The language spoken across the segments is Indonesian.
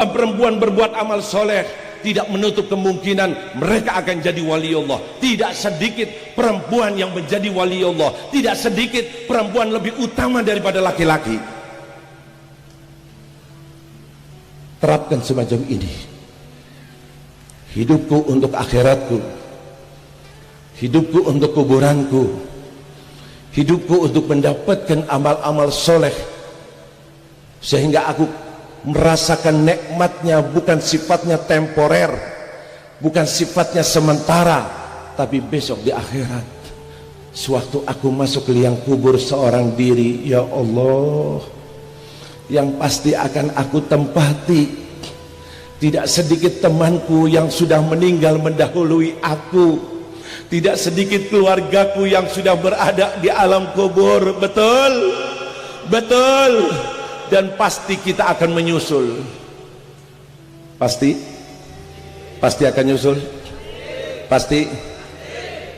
Perempuan berbuat amal soleh tidak menutup kemungkinan mereka akan jadi wali Allah. Tidak sedikit perempuan yang menjadi wali Allah, tidak sedikit perempuan lebih utama daripada laki-laki. Terapkan semacam ini. Hidupku untuk akhiratku, hidupku untuk kuburanku, hidupku untuk mendapatkan amal-amal soleh, sehingga aku merasakan nikmatnya, bukan sifatnya temporer, bukan sifatnya sementara, tapi besok di akhirat, sewaktu aku masuk ke liang kubur seorang diri, ya Allah, yang pasti akan aku tempati. Tidak sedikit temanku yang sudah meninggal mendahului aku, tidak sedikit keluargaku yang sudah berada di alam kubur. Betul, betul. Dan pasti kita akan menyusul. Pasti akan nyusul. Pasti.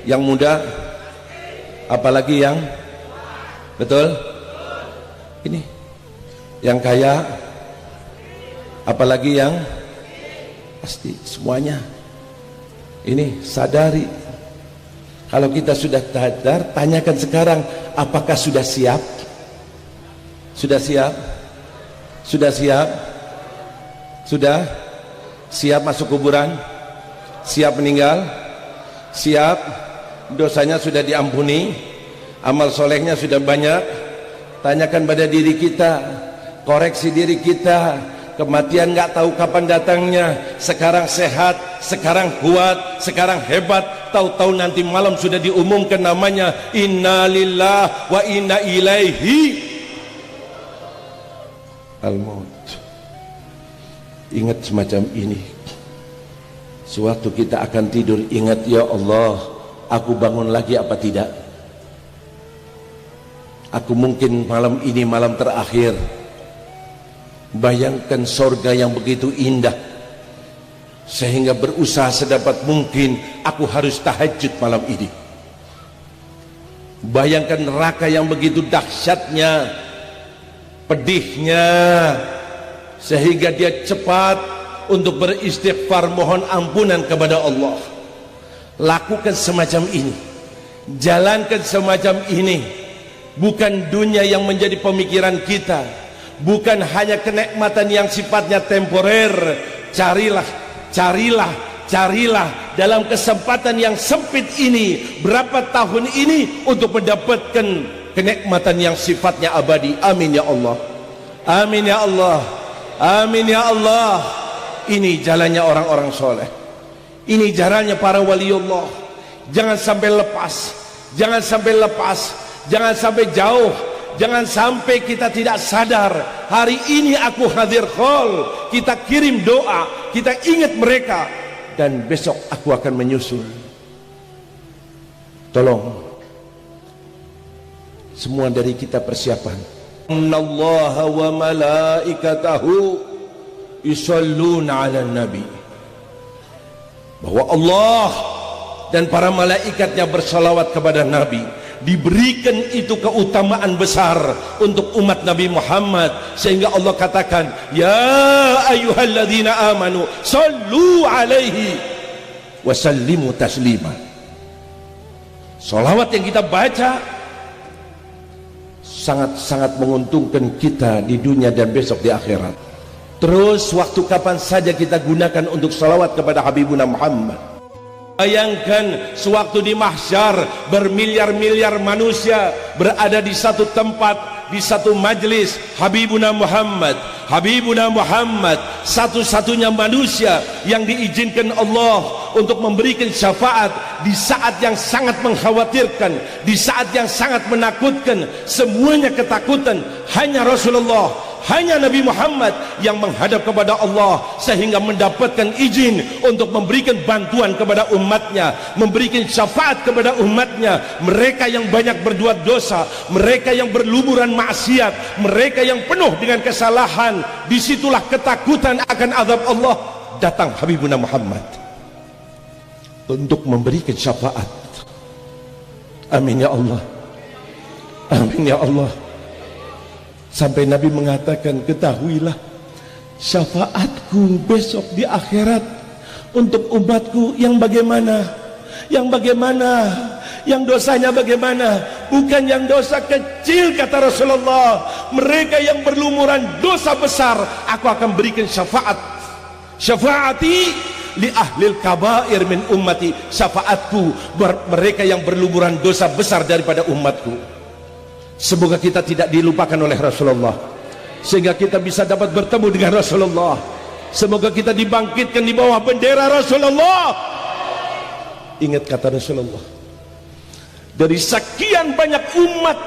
Yang muda, apalagi yang betul. Ini yang kaya, apalagi yang pasti, semuanya. Ini sadari. Kalau kita sudah sadar, tanyakan sekarang, apakah sudah siap? Sudah siap? Sudah siap? Sudah siap masuk kuburan? Siap meninggal? Siap? Dosanya sudah diampuni? Amal solehnya sudah banyak? Tanyakan pada diri kita, koreksi diri kita. Kematian nggak tahu kapan datangnya. Sekarang sehat, sekarang kuat, sekarang hebat, tahu-tahu nanti malam sudah diumumkan namanya. Inna lillah wa inna ilaihi al-maut. Ingat semacam ini. Sewaktu kita akan tidur, ingat, ya Allah, aku bangun lagi apa tidak? Aku mungkin malam ini malam terakhir. Bayangkan sorga yang begitu indah, sehingga berusaha sedapat mungkin aku harus tahajud malam ini. Bayangkan neraka yang begitu dahsyatnya, pedihnya, sehingga dia cepat untuk beristighfar, mohon ampunan kepada Allah. Lakukan semacam ini, jalankan semacam ini. Bukan dunia yang menjadi pemikiran kita, bukan hanya kenikmatan yang sifatnya temporer. Carilah, carilah, carilah dalam kesempatan yang sempit ini, berapa tahun ini, untuk mendapatkan kenikmatan yang sifatnya abadi. Amin ya Allah, amin ya Allah, amin ya Allah. Ini jalannya orang-orang soleh, ini jalannya para waliullah. Jangan sampai lepas, jangan sampai lepas, jangan sampai jauh, jangan sampai kita tidak sadar. Hari ini aku hadir khol, kita kirim doa, kita ingat mereka, dan besok aku akan menyusul. Tolong semua dari kita persiapan. Innallaha wa malaikatahu yusholluna 'alan nabi. Bahwa Allah dan para malaikatnya bersalawat kepada Nabi. Diberikan itu keutamaan besar untuk umat Nabi Muhammad, sehingga Allah katakan, ya ayyuhalladzina amanu sallu alaihi wa sallimu taslima. Salawat yang kita baca sangat-sangat menguntungkan kita di dunia dan besok di akhirat. Terus waktu kapan saja kita gunakan untuk salawat kepada Habibuna Muhammad. Bayangkan sewaktu di mahsyar, bermiliar-miliar manusia berada di satu tempat, di satu majlis. Habibuna Muhammad, Habibuna Muhammad, satu-satunya manusia yang diizinkan Allah untuk memberikan syafaat di saat yang sangat mengkhawatirkan, di saat yang sangat menakutkan. Semuanya ketakutan, hanya Rasulullah, hanya Nabi Muhammad yang menghadap kepada Allah, sehingga mendapatkan izin untuk memberikan bantuan kepada umatnya, memberikan syafaat kepada umatnya. Mereka yang banyak berbuat dosa, mereka yang berlumuran maksiat, mereka yang penuh dengan kesalahan, disitulah ketakutan akan azab Allah. Datang Habibuna Muhammad untuk memberikan syafaat. Amin ya Allah, amin ya Allah. Sampai Nabi mengatakan, ketahuilah syafaatku besok di akhirat untuk umatku yang bagaimana, yang dosanya bagaimana, bukan yang dosa kecil, kata Rasulullah. Mereka yang berlumuran dosa besar, aku akan berikan syafaati li ahlil kabair min ummati, syafaatku buat mereka yang berlumuran dosa besar daripada umatku. Semoga kita tidak dilupakan oleh Rasulullah, sehingga kita bisa dapat bertemu dengan Rasulullah. Semoga kita dibangkitkan di bawah bendera Rasulullah. Ingat kata Rasulullah, dari sekian banyak umat